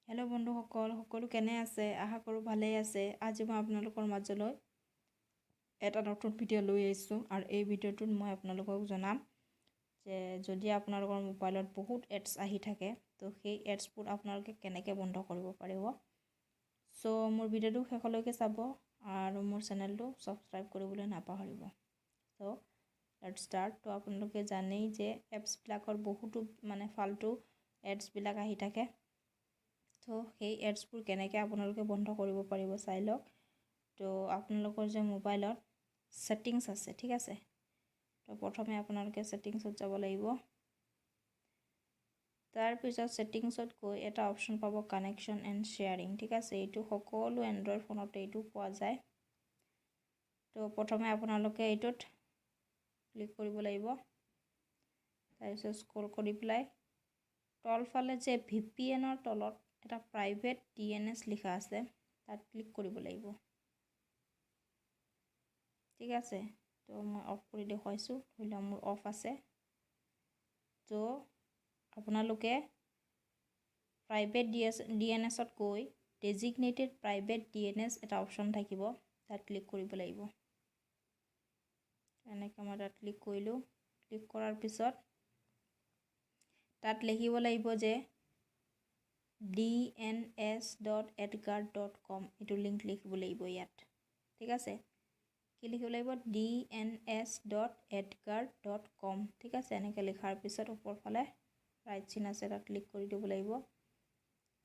Hello' বন্ধুসকল, সকলো কেনে আছে? আশা কৰোঁ ভালেই আছে। আজি মই আপোনালোকৰ মাজলৈ এটা নতুন ভিডিঅ' লৈ আহিছোঁ আৰু এই ভিডিঅ'টোত মই আপোনালোকক জনাম যে যদি আপোনালোকৰ মোবাইলত বহুত এডছ আহি থাকে তো সেই এডছবোৰ আপোনালোকে কেনেকৈ বন্ধ কৰিব পাৰিব। চ' মোৰ ভিডিঅ'টো শেষলৈকে চাব আৰু মোৰ চেনেলটো ছাবস্ক্ৰাইব কৰিবলৈ নাপাহৰিব। চ' লেটছ ষ্টাৰ্ট। তো আপোনালোকে জানেই যে এপছবিলাকৰ বহুতো ফাল্টু এডছবিলাক আহি থাকে। তো সেই এডছবোৰ কেনেকৈ আপোনালোকে বন্ধ কৰিব পাৰিব চাই লওক। তো আপোনালোকৰ যে মোবাইলত ছেটিংছ আছে, ঠিক আছে, তো প্ৰথমে আপোনালোকে ছেটিংছত যাব লাগিব। তাৰপিছত ছেটিংছত গৈ এটা অপশ্যন পাব কানেকশ্যন এণ্ড শ্বেয়াৰিং, ঠিক আছে। এইটো সকলো এণ্ড্ৰইড ফোনতে এইটো পোৱা যায়। তো প্ৰথমে আপোনালোকে এইটোত ক্লিক কৰিব লাগিব। তাৰপিছত স্ক্ৰল কৰি পেলাই তলফালে যে VPNৰ তলত এটা প্ৰাইভেট DNS লিখা আছে তাত ক্লিক কৰিব লাগিব, ঠিক আছে। তো মই অফ কৰি দেখুৱাইছোঁ, ধৰি লওক মোৰ অফ আছে। তো আপোনালোকে প্ৰাইভেট DNSত গৈ ডেজিগনেটেড প্ৰাইভেট DNS এটা অপশ্যন থাকিব, তাত ক্লিক কৰিব লাগিব। এনেকৈ মই তাত ক্লিক কৰিলোঁ। ক্লিক কৰাৰ পিছত তাত লিখিব লাগিব যে dns.edgar.com এইটো লিংক লিখিব লাগিব ইয়াত, ঠিক আছে। কি লিখিব লাগিব? dns.edgar.com, ঠিক আছে। এনেকৈ লিখাৰ পিছত ওপৰফালে ৰাইট চিন আছে, তাত ক্লিক কৰি দিব লাগিব।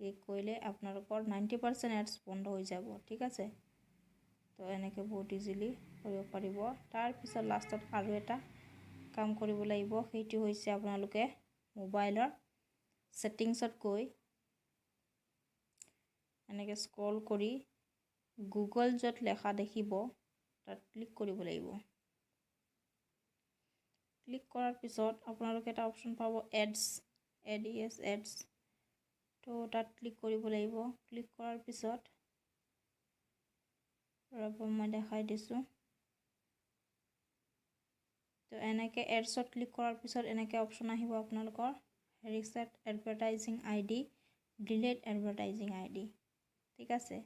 ক্লিক কৰিলে আপোনালোকৰ 90% এডছ বন্ধ হৈ যাব, ঠিক আছে। তো এনেকৈ বহুত ইজিলি কৰিব পাৰিব। তাৰপিছত লাষ্টত আৰু এটা কাম কৰিব লাগিব, সেইটো হৈছে আপোনালোকে মোবাইলৰ ছেটিংছত গৈ এনেকৈ স্ক্ৰল কৰি গুগল য'ত লেখা দেখিব তাত ক্লিক কৰিব লাগিব। ক্লিক কৰাৰ পিছত আপোনালোকে এটা অপশ্যন পাব এডছ, এডছ। তো তাত ক্লিক কৰিব লাগিব। ক্লিক কৰাৰ পিছত মই দেখাই দিছোঁ। তো এনেকৈ এডছত ক্লিক কৰাৰ পিছত এনেকৈ অপশ্যন আহিব আপোনালোকৰ reset advertising ID, delete advertising ID, ঠিক আছে।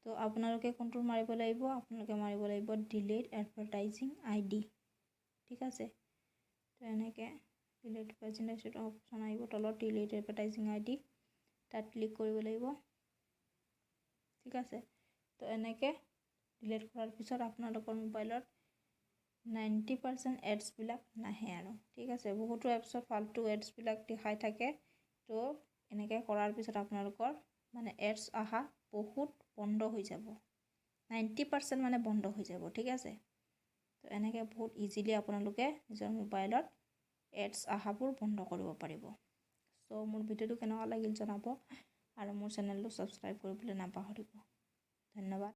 তো আপোনালোকে কোনটো মাৰিব লাগিব? আপোনালোকে মাৰিব লাগিব ডিলেট এডভাৰটাইজিং ID, ঠিক আছে। তো এনেকৈ ডিলেট এডভাৰটাইজিং অপশ্যন আহিব তলত, ডিলেট এডভাৰটাইজিং ID, তাত ক্লিক কৰিব লাগিব, ঠিক আছে। তো এনেকৈ ডিলেট কৰাৰ পিছত আপোনালোকৰ মোবাইলত 90% এডছবিলাক নাহে আৰু, ঠিক আছে। বহুতো এপছত ফাল্টু এডছবিলাক দেখাই থাকে। তো এনেকৈ কৰাৰ পিছত আপোনালোকৰ এডছ অহা বহুত বন্ধ হৈ যাব, 90% বন্ধ হৈ যাব, ঠিক আছে। তো এনেকৈ বহুত ইজিলি আপোনালোকে নিজৰ মোবাইলত এডছ অহাবোৰ বন্ধ কৰিব পাৰিব। চ' মোৰ ভিডিঅ'টো কেনেকুৱা লাগিল জনাব আৰু মোৰ চেনেলটো ছাবস্ক্ৰাইব কৰিবলৈ নাপাহৰিব। ধন্যবাদ।